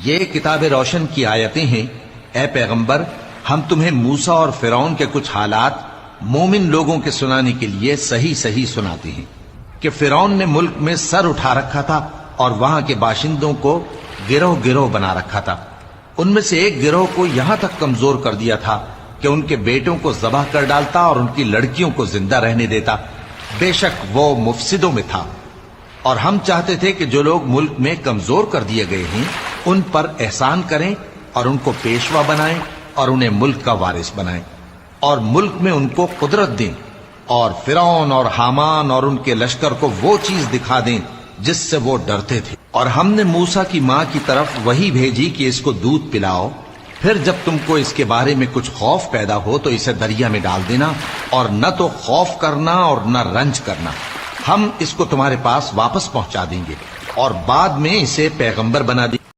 ये किताब रोशन की आयतें हैं। ए पैगंबर, हम तुम्हें मूसा और फिरौन के कुछ हालात मोमिन लोगों के सुनाने के लिए सही सही सुनाते हैं कि फिरौन ने मुल्क में सर उठा रखा था और वहां के बाशिंदों को गिरोह गिरोह बना रखा था। उनमें से एक गिरोह को यहां तक कमजोर कर दिया था कि उनके बेटों को जबह कर डालता और उनकी लड़कियों को जिंदा रहने देता। बेशक वो मुफसिदों में था, और हम चाहते थे कि जो लोग मुल्क में कमजोर कर दिए गए हैं उन पर एहसान करें और उनको पेशवा बनाएं और उन्हें मुल्क का वारिस बनाएं और मुल्क में उनको कुदरत दें और फिरौन और हामान और उनके लश्कर को वो चीज दिखा दें जिससे वो डरते थे। और हमने मूसा की मां की तरफ वही भेजी कि इसको दूध पिलाओ, फिर जब तुमको इसके बारे में कुछ खौफ पैदा हो तो इसे दरिया में डाल देना और न तो खौफ करना और न रंज करना। हम इसको तुम्हारे पास वापस पहुंचा देंगे और बाद में इसे पैगंबर बना देंगे।